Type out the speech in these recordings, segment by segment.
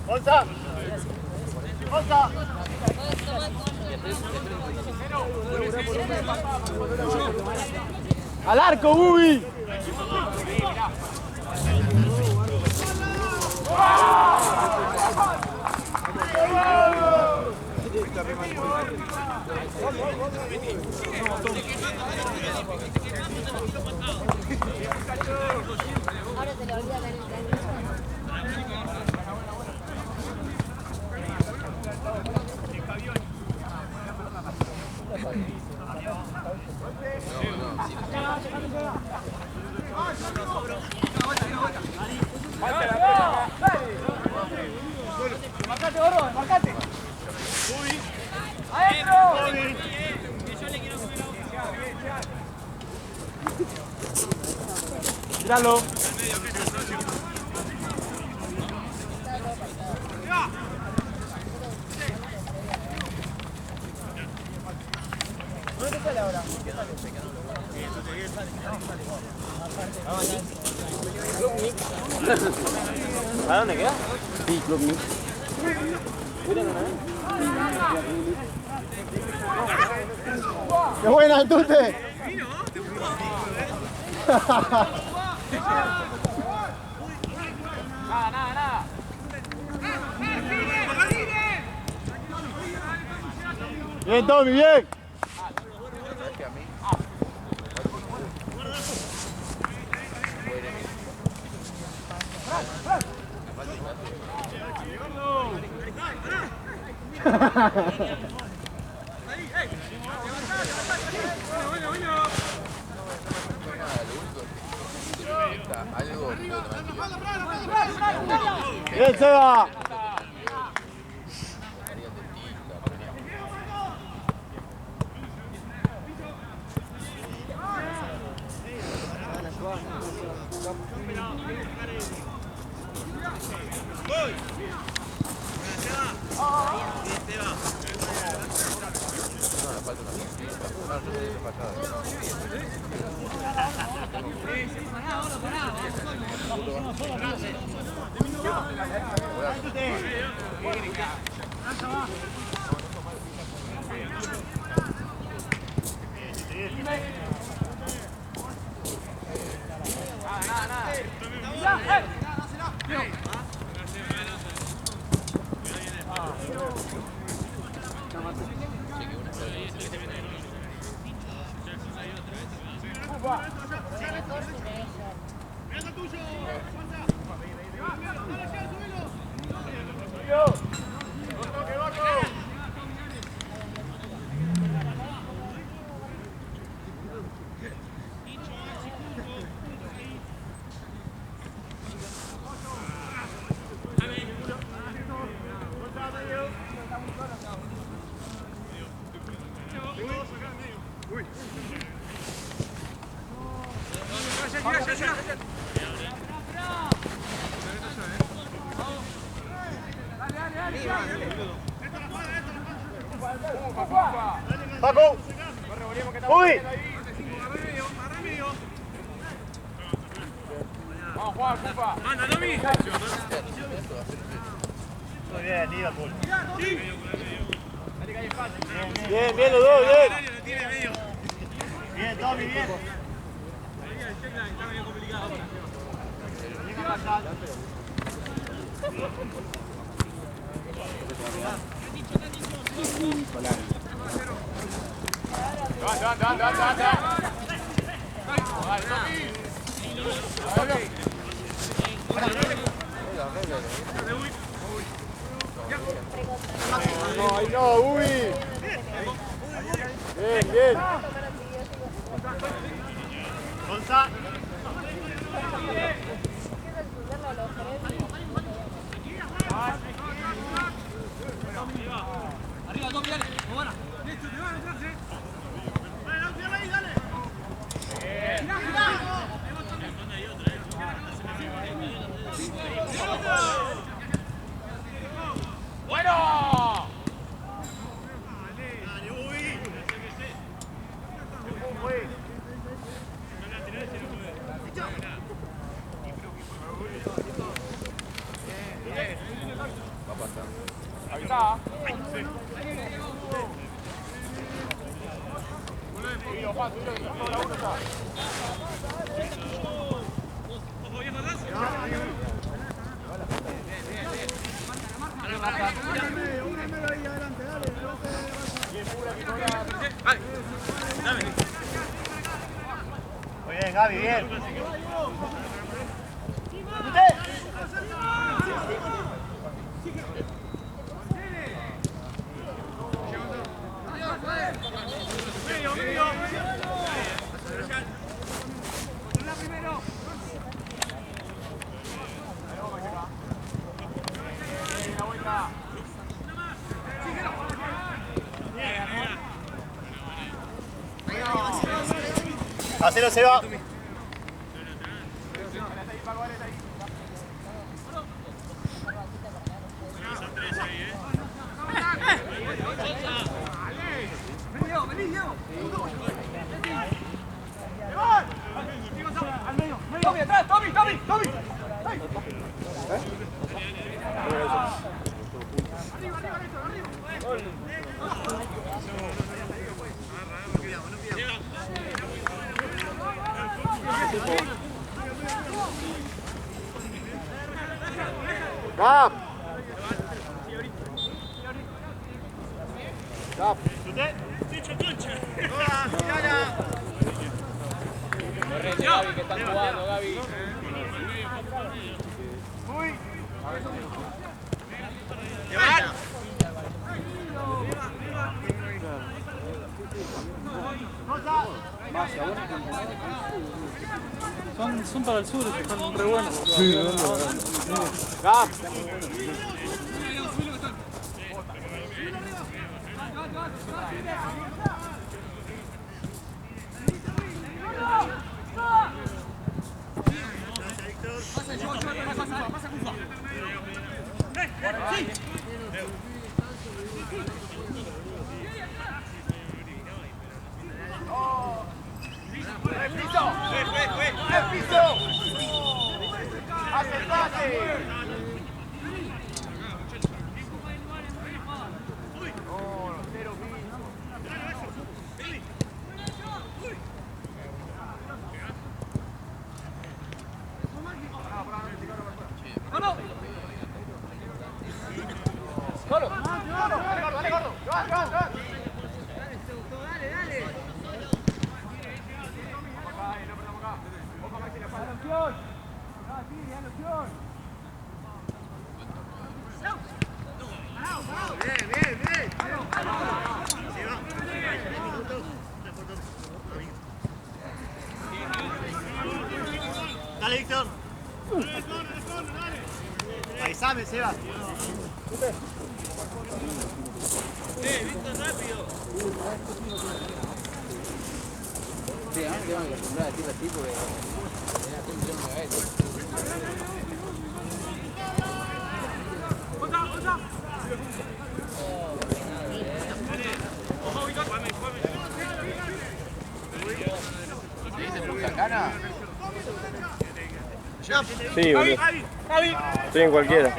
¡Bolsa! ¡Bolsa! ¡Al arco, Bubi! Ahora se le olvida ver el tren. ¡Marcate, Gorro! ¡Marcate! ¡Adentro! ¡Tíralo! ¿Dónde te sale ahora? ¿Qué sale? Club Mix. ¿Para dónde queda? Sí, Club Mix. ¡Qué buena, Tute! Nada. Bien, Tommy, bien. Bien, Seba. Paco. Uy. Vamos, Juan, Cupa. Anda, Domi. Muy bien, Liverpool. Bien, los dos, bien. Bien, Tommy, bien. Está medio complicado. No, no, uy. Bien. Gonza. Arriba, Tommy, dale. Buena. Listo, te van a entrarse. Dale, ahí, dale. Mirá. Ahí está. Muy bien, Gaby, bien. Hacelo, Seba. Tommy, atrás, Tommy. Gap. Gap. Correte, Gaby, que están jugando, Gaby. Son para el sur, son re buenos. Sí, Gap. Dale, Víctor. Avísame, Seba. Víctor, rápido. Sí, a mí tengo que acostumbrar a decirlo así porque tenía que meter una cabeza. ¿Cana? Sí, boludo. Estoy en cualquiera.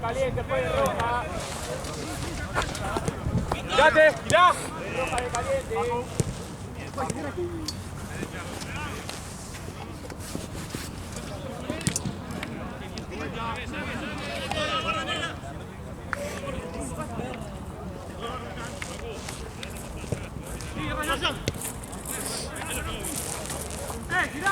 Caliente, fue de roja. Girate, girá. Roja de caliente. Girá,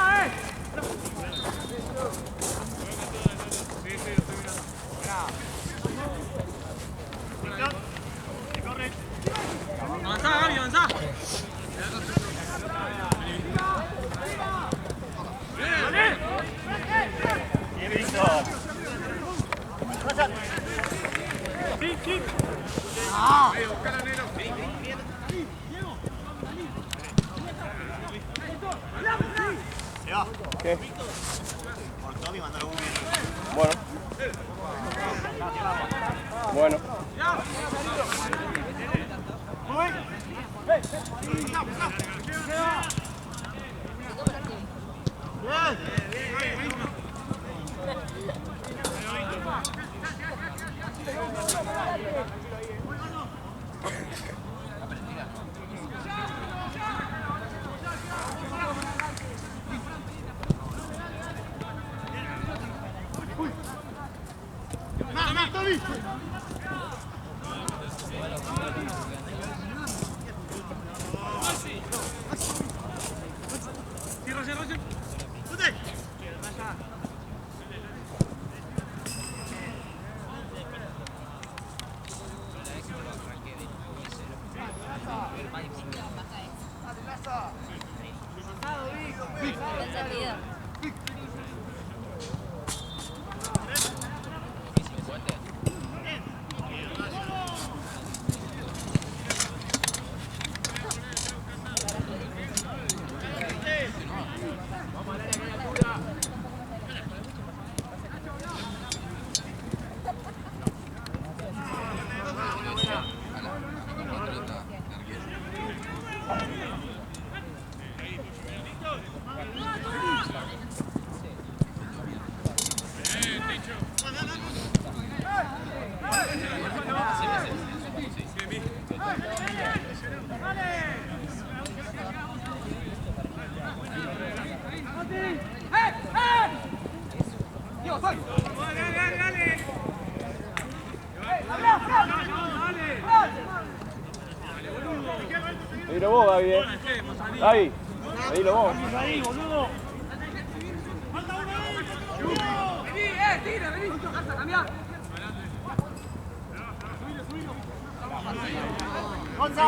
Avanzá, Gaby, avanzá. Bien, Víctor. Se va. ¿Qué? Por Tommy, mandalo muy bien. Bueno. Bueno. Seguilo vos, Gaby, Gaby, seguilo vos. Ahí, boludo. Vení, tira, vení, Carta, cambiá. ¡Gonza!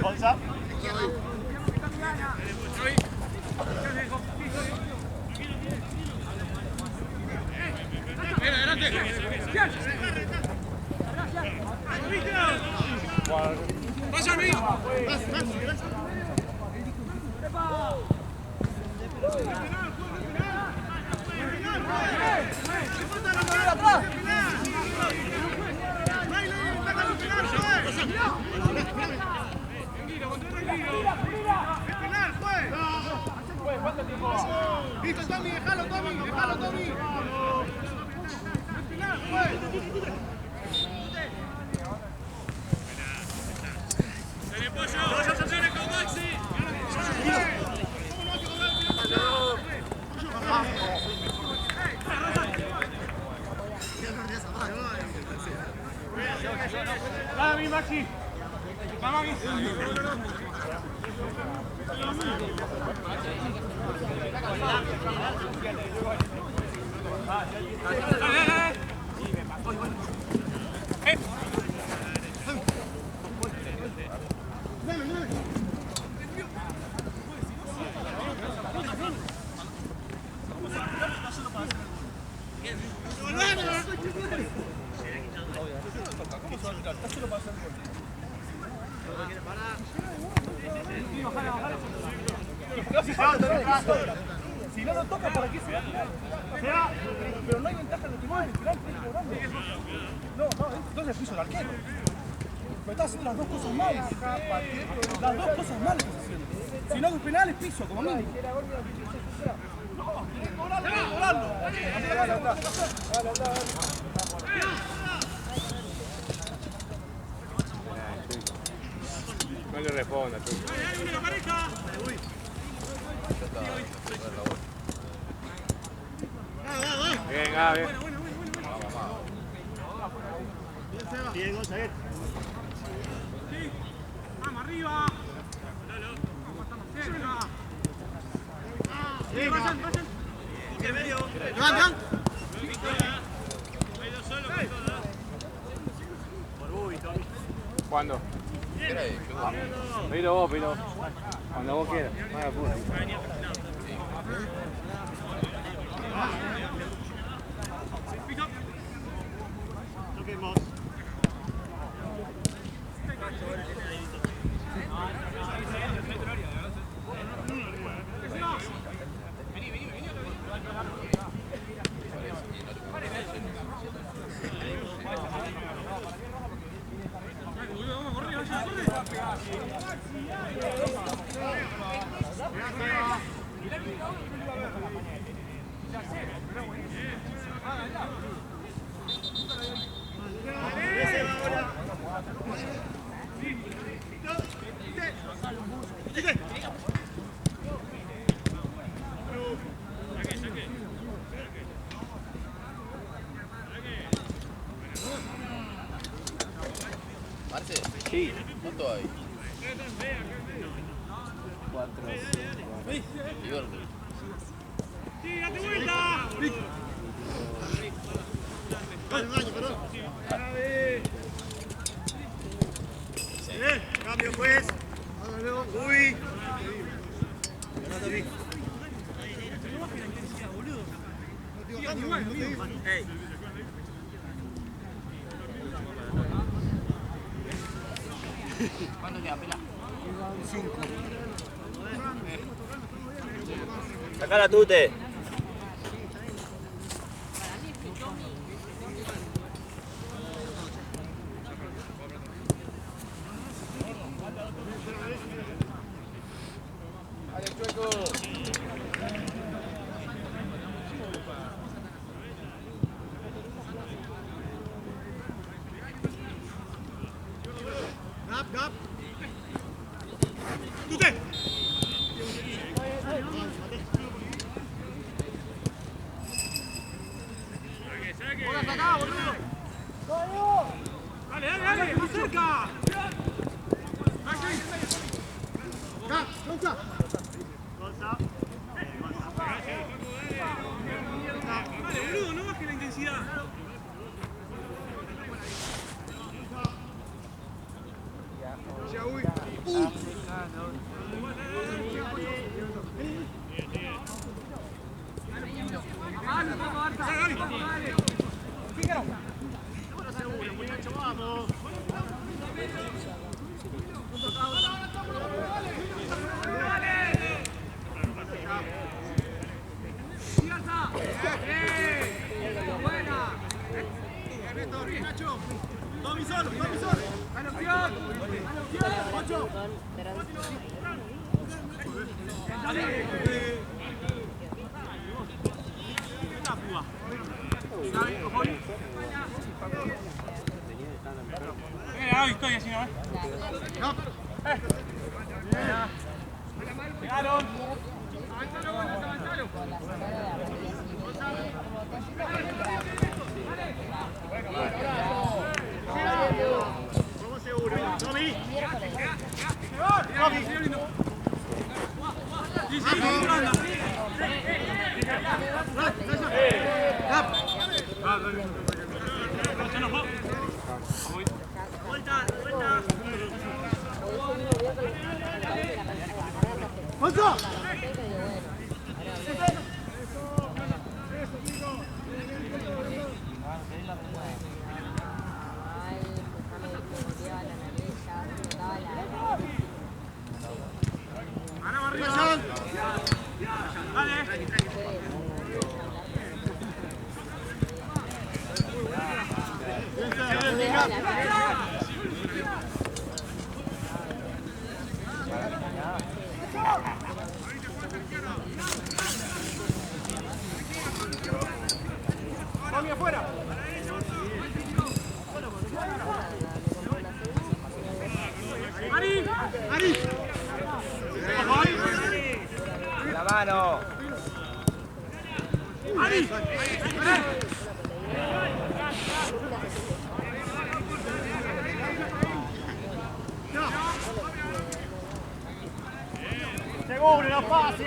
Gonza. Listo, Tommy, déjalo, Tommy, déjalo, Tommy. ¡Dale, pollo! ¡Vaya a con Maxi! Maxi. Vamos aquí. Si no lo toca, ¿para qué se va a tirar? Pero no hay ventaja en lo que mueve, esperar, no, entonces puso el arquero. Pero está haciendo las dos cosas mal. Las dos cosas mal estás haciendo. Si no, los penales piso, como mínimo. No, tienes que cobrarlo, tienes que cobrarlo. No le responda, tú. Bien, bien. Bien, González. Vamos arriba. ¿Cuándo? Pedilo vos, pedilo. Cuando vos quieras. No hagas apuro. Toquemos. Marce, Sí. ¿cuánto hay? 4, 5. ¡Sí, date vuelta! Cambio, juez. Uy. ¿Cuánto queda, Pela? 5. Sacala, Tute. ¡Dale, Chueco! Gap. Tute. Dale, más cerca. Gonza. Vale, boludo, no bajes la intensidad. Vamos. Tommy solo. Victoria, si no, Llegaron. Avanzalo. Vamos seguro. ¡Gonza! ¡Mami afuera! ¡Ari! ¡Ari! La mano. ¡Ari! ¡Seguro, no fácil!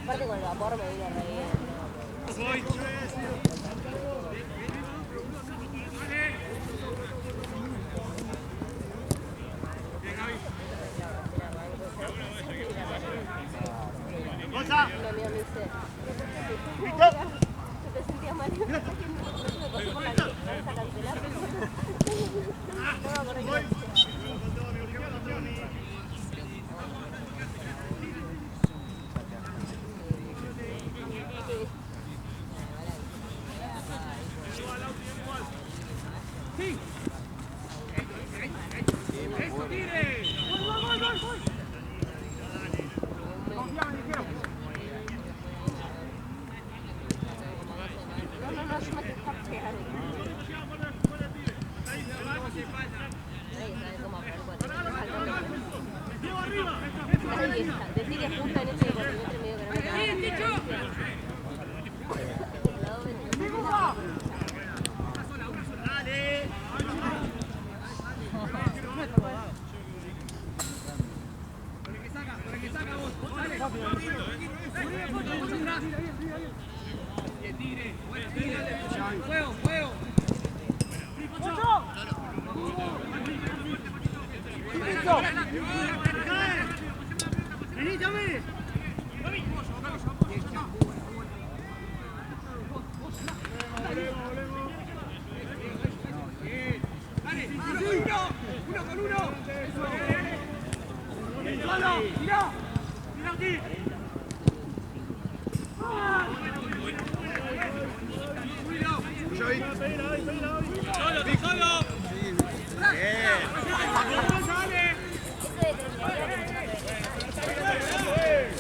Aparte con el vapor me vino re bien. ¡Gonza! Un amigo me dice, ¡Víctor! ¿se te sentía mal? Me pasó por la cabeza a cancelar. No, por ahí. Decirle justo en este cuatrimestre medio que no ¡Juego, juego! ¡Vení, llame! ¡Uno con uno! ¡Solo! ¡Mirá! ¡Mirá aquí! ¡Solo!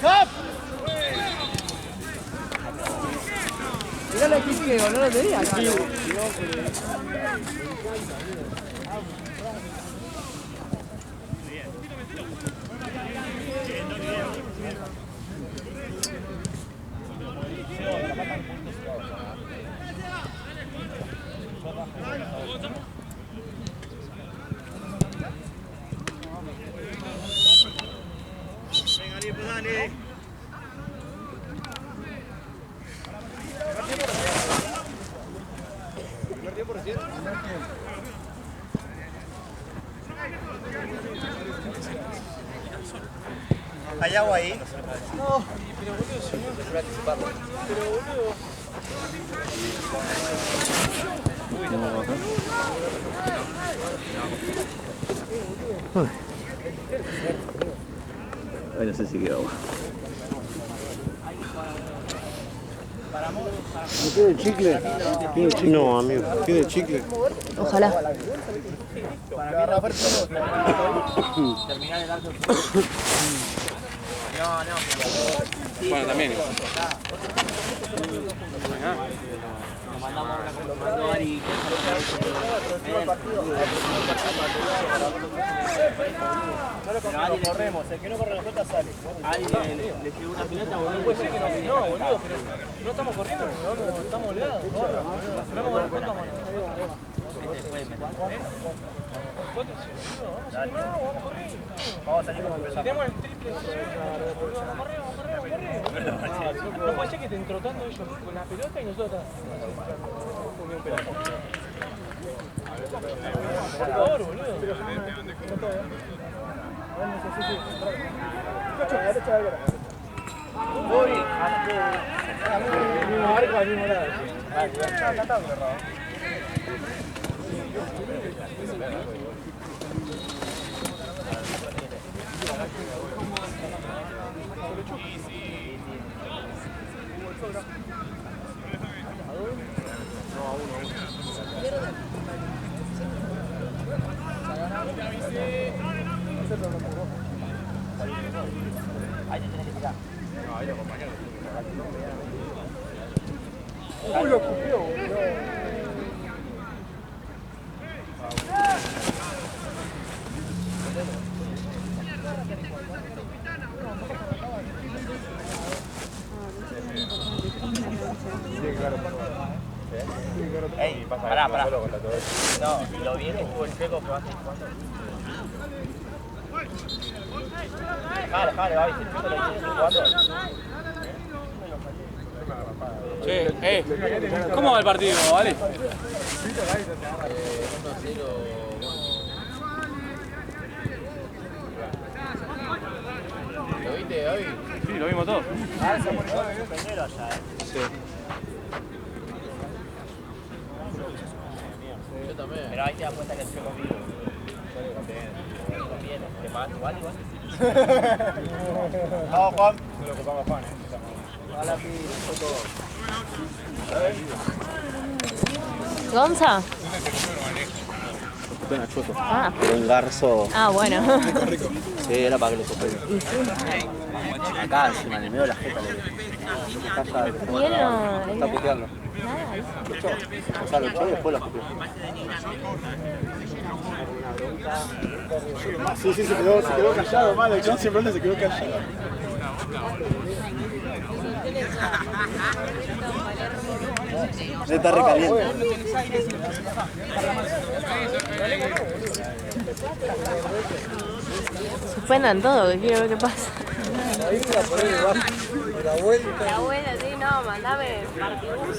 ¡Cap! Mirá la que no lo tenía acá. Venga, Nico, dale. ¿Hay agua ahí? No, pero boludo, señor. Pero boludo. Ay, no sé si quedó agua. ¿No tiene chicle? ¿Tiene chicle? No, amigo. ¿Tiene chicle? Ojalá. Terminar el acto. Bueno, también. Nos mandamos una cosa, nos mandó Ari. Pero Ari corremos, el que no corre la pelota sale. Ari le llegó una pelota, boludo. Puede ser que no, boludo, pero no estamos corriendo, no estamos oleados. No vamos a dar cuenta, mano. Este puede meter. Vamos a salir con Tenemos el triple. Vamos a correr. No puede ser que estén trotando ellos con la pelota y nosotros atrás. Por favor, boludo. Ahí te tenés que tirar. No, ahí lo acompañó. Uy, lo escupió, boludo. Ey, pará. No, lo bien que estuvo el Checo que va a seguir jugando. Dejale, Gaby, si el Checo lo sigue jugando. Che, ¿cómo va el partido, vale? 1-0. ¿Lo viste, Gaby? Sí, lo vimos todos. Primero allá, Sí. Yo también. Pero ahí te das cuenta que el Checo vivo. Conviene, te pagas igual. Vamos, Juan. No lo ocupamos Juan, ¿Gonza? Ah. Un garzo. Ah, bueno. Sí, era para que lo supere. Acá encima, en el medio de la jeta le Y él no... está puteando. O sea, lo echó y después lo escupió. Sí, se quedó callado, mal. El John siempre se quedó callado. Se está recaliente. Suspendan todo, que quiero ver qué pasa. La vuelta. La abuela, sí, no, mandame partibus.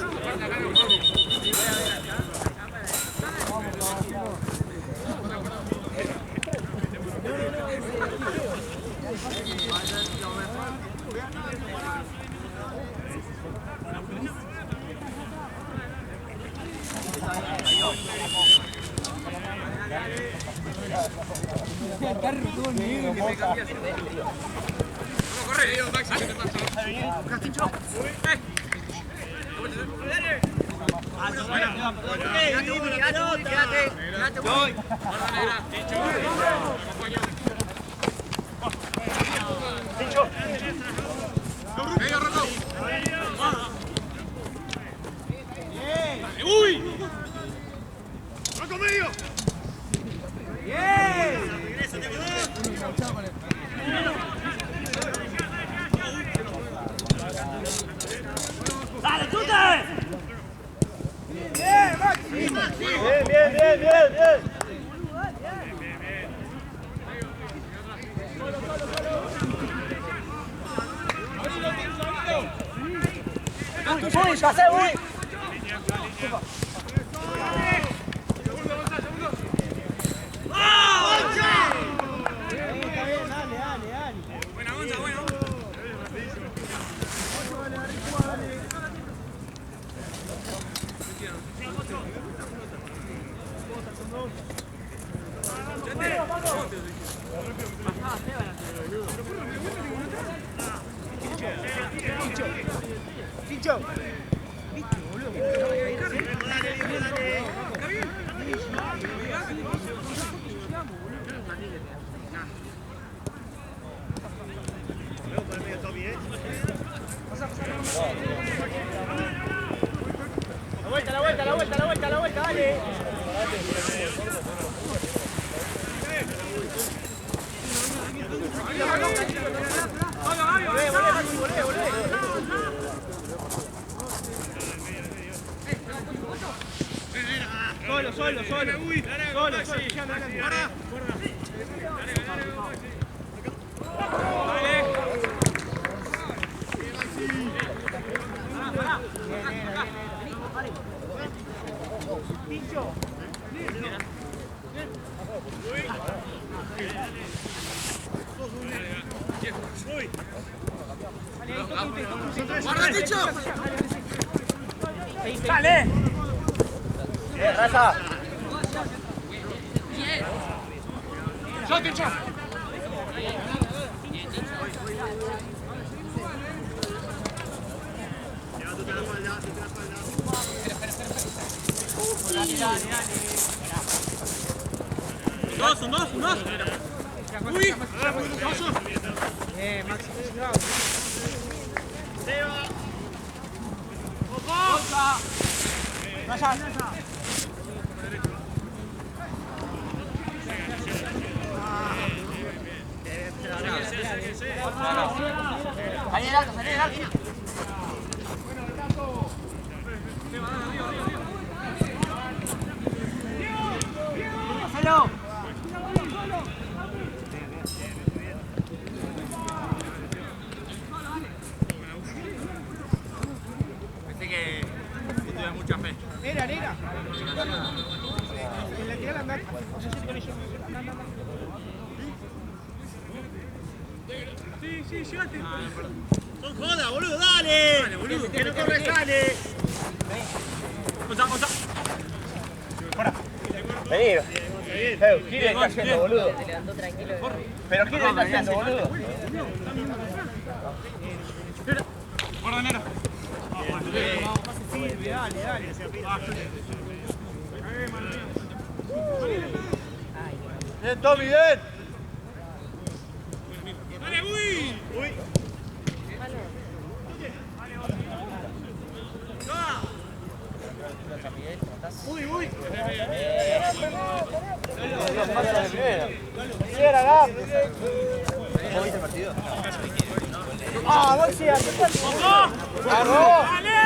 La vuelta, dale. ¡Guarda, Ticho! ¡Dale! ¡Bien, Raza! ¡Yo, Ticho! Son dos. ¡Uy! Maxi, ¡Seba! ¡Salí el alto, salí el alto! ¡Pásalo! Pensé que tuve mucha fe. Negra. En la tirada andar. No sé si con ellos. Sí, llévate. Son jodas, boludo, dale, boludo. Que no corres, dale. Concha. Vení. Gire está yendo, boludo. Se levantó tranquilo. Pero Gire está yendo, boludo. Guarda, Nera. Dale. Bien, Tommy, bien. Dale, uy. Uy. ¿Cómo viste el partido? ¡Ah, Maxi! ¡Vamos! ¡Dale!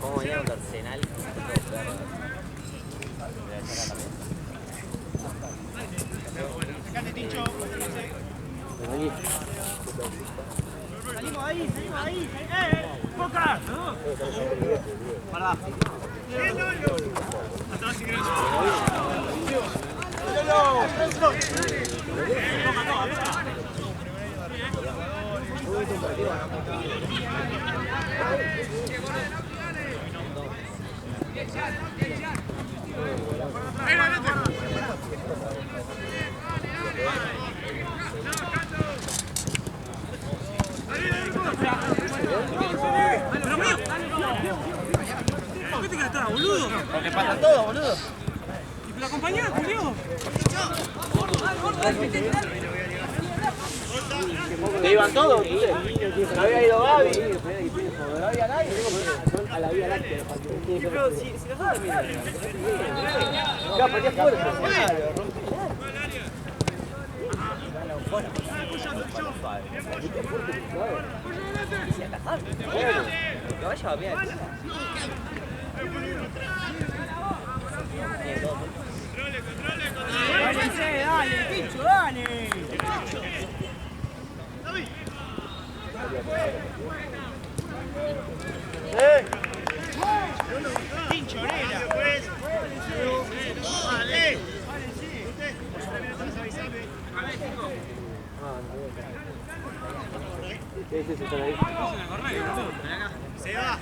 ¿Cómo llegaron de Arsenal? Sacate, Tincho. Salimos ahí. ¡Boca! Pará. Atrás si querés. ¿Por qué te quedas atrás, boludo? Porque pasa todo, boludo. ¿Y la compañía, Julio? ¿Te iban todos? No había ido Gaby. No había nadie. A la Vía Láctea. Pero si lo sabes, mira. Ya, patea fuerte. Que vaya bien. Dale, Tincho, dale. Tincho, Nera. Dale. Se va.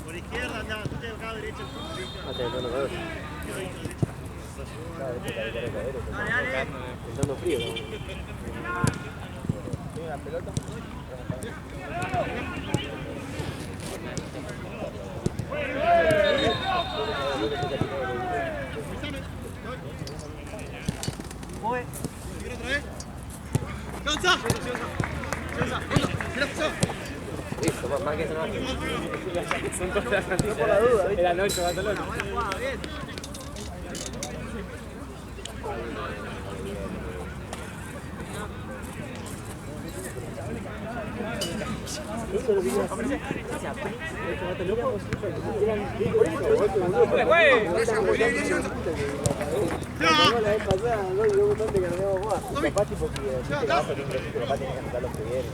Por izquierda andaba, tú te acá derecho. Entrando frío. ¿Tiene una pelota? Listo, más que eso no. Son todas las noticias. Por la duda, ¿viste? Era noche, Barcelona. Eso es lo que iba a hacer. La vez pasada, no le dio un montón de que no debo jugar. Capaz tipo que capaz tenés que anotar los que vienen.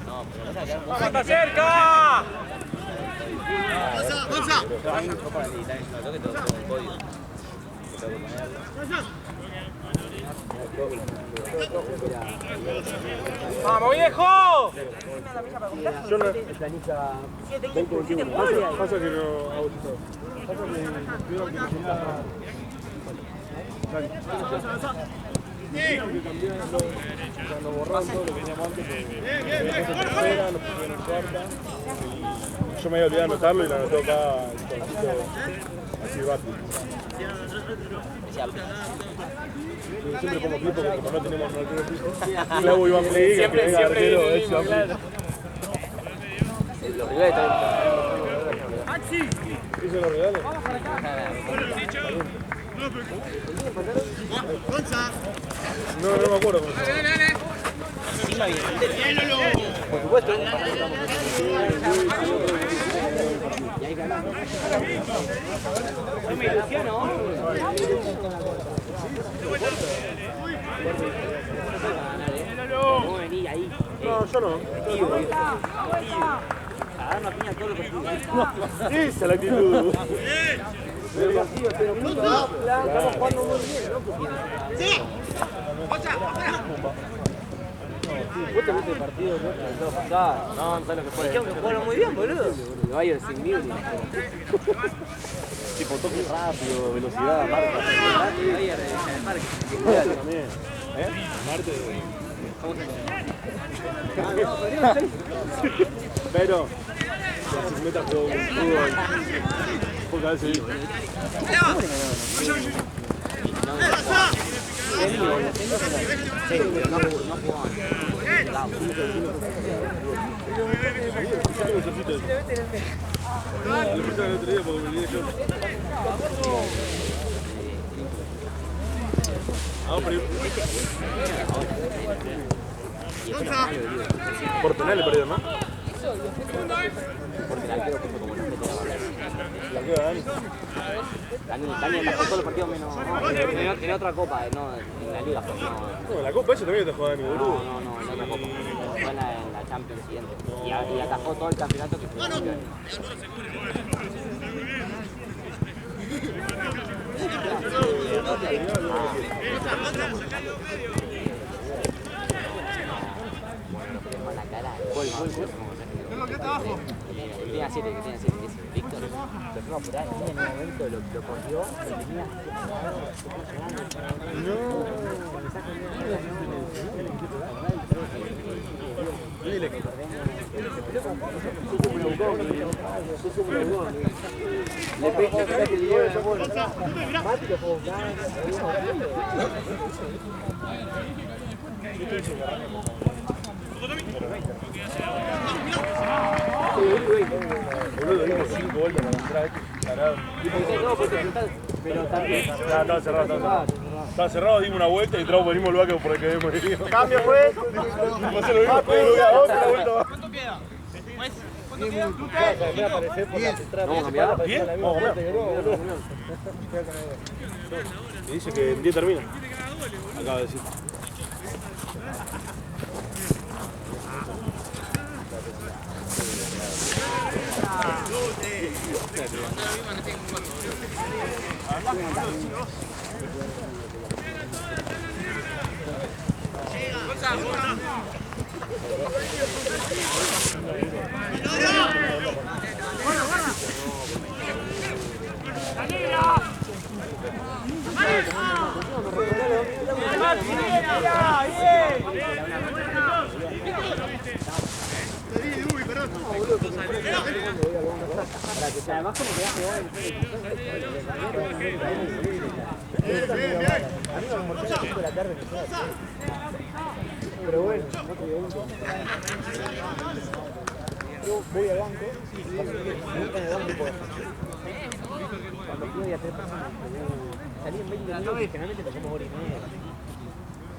No, pero no sabes. ¡Está cerca! ¡Avanza! Hay una copa de militar en el toque, todo con código. ¡Vamos, viejo! Yo no. Pasa que no hago todo. Pasa que tuvieron que nos borraron todo lo que teníamos antes. Nos pusieron en cuarta. Yo me había olvidado de anotarlo y lo anotó acá así rápido. Siempre pongo clip porque como no tenemos arquero fijo, luego Iván Play, que venga arquero, es Iván Play. Los rivales también. ¿Hizo los rivales? No me acuerdo cómo se llama. Por supuesto. Yo me ilusiono. ¿Cómo venís ahí? No, yo no. A dar una piña a todos los partidos. Esa es la actitud. Pero partido, pero punto, estamos jugando muy bien, ¿no? Supuestamente el partido no pasar. No, no sabes lo que fue. Dijeron que jugaron muy bien, boludo. El Bayern sin mil. Tipo toque rápido, velocidad, marca. El Bayern de Marque. También. Marte. Pero la cicleta jugó un fútbol. Porque a veces por penales perdido, ¿no? Porque el arquero puso como respeto a la barra. La que Dani. Dani atajó todos los partidos menos. En otra copa, no en la liga. No, la copa esa también está jugando, boludo. No, en otra copa. Fue en la Champions siguiente. Y atajó todo el campeonato que fue campeón. La cara, gol. Tenía 7, Víctor. Lo fue a apurar y en un momento lo cogió y tenía. Le pegó que le dio esa bola. Mati lo puedo ganar. Boludo, dimos 5 vueltas para entrar aquí. Parado. Pero también. Estaba cerrado. Estaba cerrado, dimos una vuelta y entramos por el mismo lugar que por el que habíamos ido. Cambio, pues. Pasé lo mismo, pero otra vuelta más. ¿Cuánto queda? Vamos a cambiar. ¿Bien? Vamos a comer. Me dice que en 10 termina. Acaba de decir. mí me almorzé a las 5 de la tarde. Pero bueno, no te digo mucho. Yo voy al banco, nunca en el banco porque cuando fui había 3 personas. Salí en 20 minutos y generalmente te como hora y media.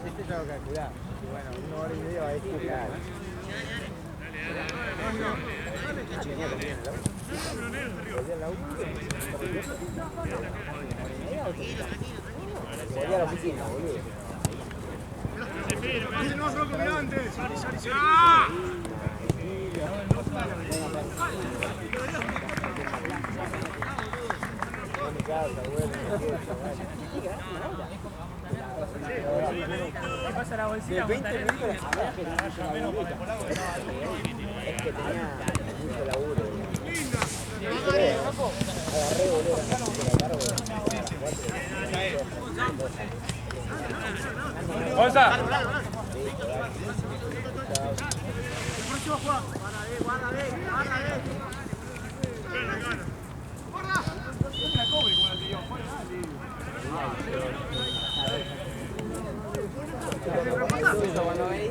Este tengo que calcular. Bueno, 1 hora y media va a decir claro. Tenía comida en el auto. Volví al auto. Volví a la oficina, boludo. ¡Más loco que antes! ¿Qué pasa la bolsita? De 20 minutos es que tenía mucho laburo. Agarré, boludo, la tarde. ¡Bolsa!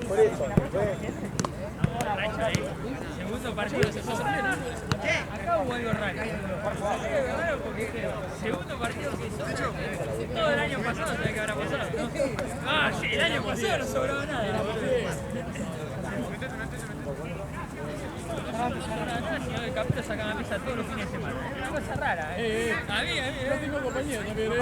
Por eso, Segundo partido se puso. Acá hubo algo raro. Porque segundo partido que hizo. Todo el año pasado sabía que habrá pasado, ¿no? Ah, sí, el año pasado no sobraba nada. Sino que Capito sacaba pizza todos los fines de semana. Es una cosa rara, A mí. Yo tengo compañía también,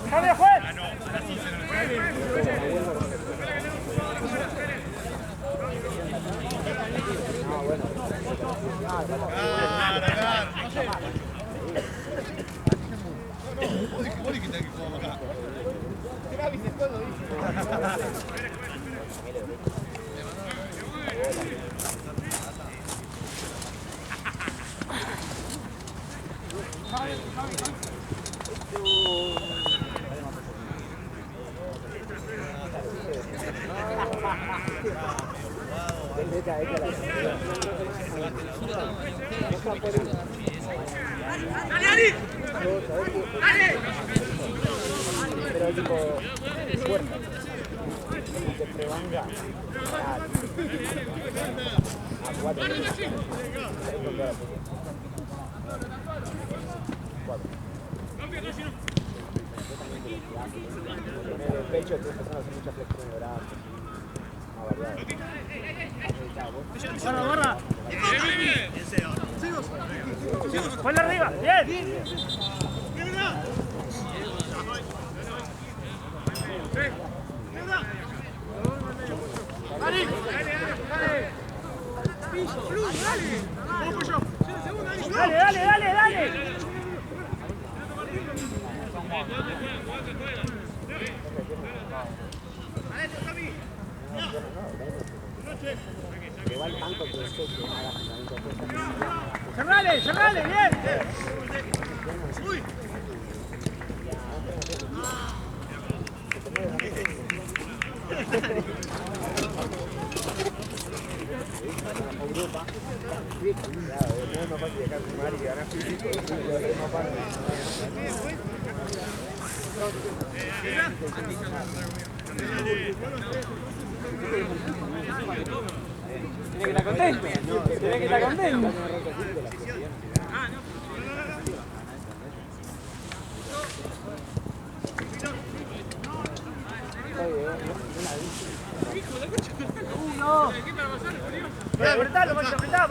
¡Cambia, juez! Pero tipo, fuerte. Que prevanga a 4. Poner el pecho, que empezamos a hacer mucha flexión de brazos. ¡Barra! ¡Ponle arriba! ¡Bien! ¡Dale! Igual tanto que sé que haga fundamento de fuerza. ¡Cerrale! ¡Bien! Europa. Claro, no es más fácil dejar fumar y ganar físico. Es más fácil. Tiene que estar contento. Tiene que estar contento. No. Apretalo, Macho, apretá.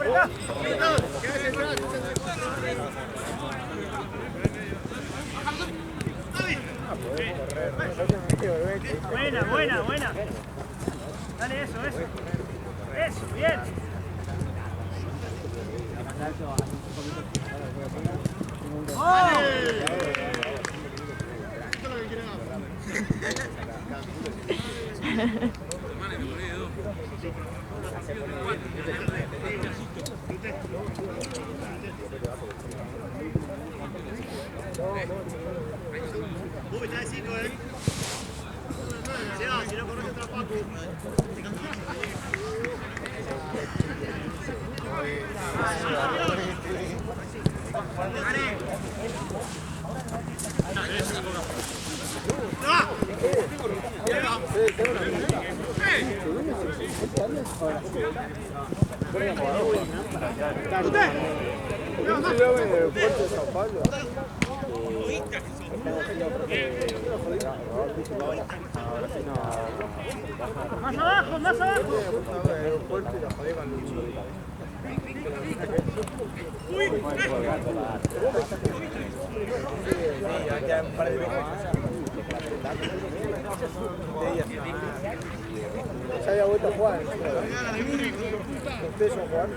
Buena. Dale eso. Eso, bien. Vos me estás diciendo, Más abajo, más abajo. Ya había vuelto a jugar. ¿Ustedes son jugar?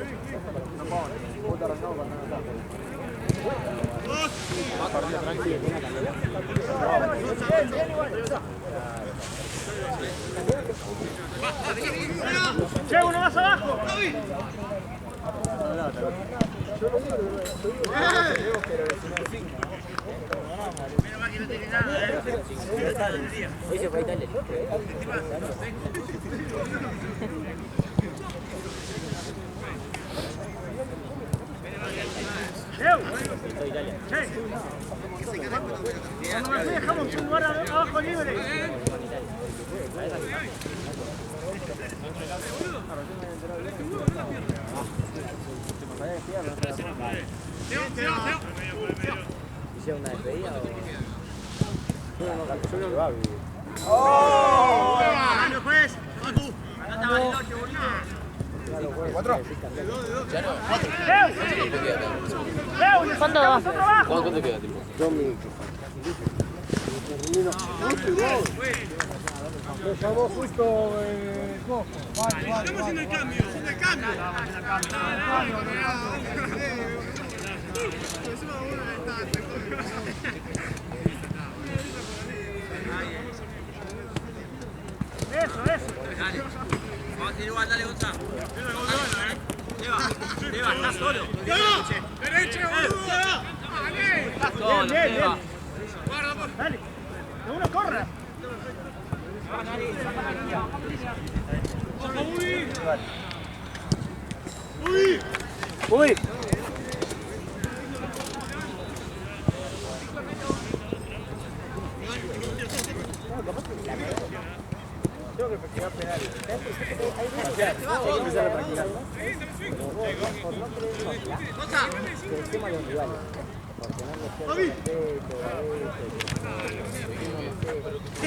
Che, uno más abajo. Hoy se fue a Italia. Che, cuando me fui dejamos un lugar abajo libre. ¿Hicieron una despedida o...? ¿Cuánto va? ¿Cuánto te queda, tipo? 2 minutos. Lo llamó justo Coco. Estamos haciendo el cambio, haciendo el cambio. Eso, eso. Vamos a ir igual, dale, Gonzalo. Lleva, estás solo. Derecha, boludo. Estás solo, Bien, Seba. Dale, que uno corra. ¡Uy! Tengo que practicar penales. Hay que empezar a practicar. El tema de los rivales.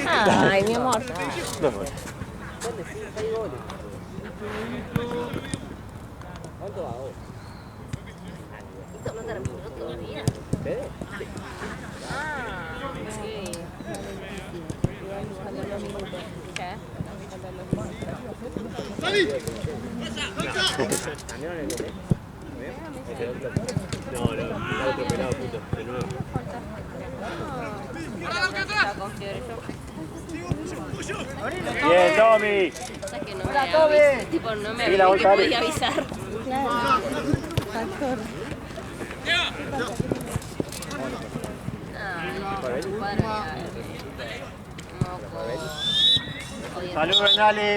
Ay, mi amor. ¿Dónde sí? 6 goles. ¿Cuánto va vos? Esto no terminó todavía. ¿Ustedes? Sí. ¿Qué? ¿Cambiaron el gol, No, otro pelado, puto, de nuevo. Estaba con fiebre yo. Bien, Tommy. ¿Sabes que no me avisé? Tipo, no me avisé que podía avisar. Salud, Renale.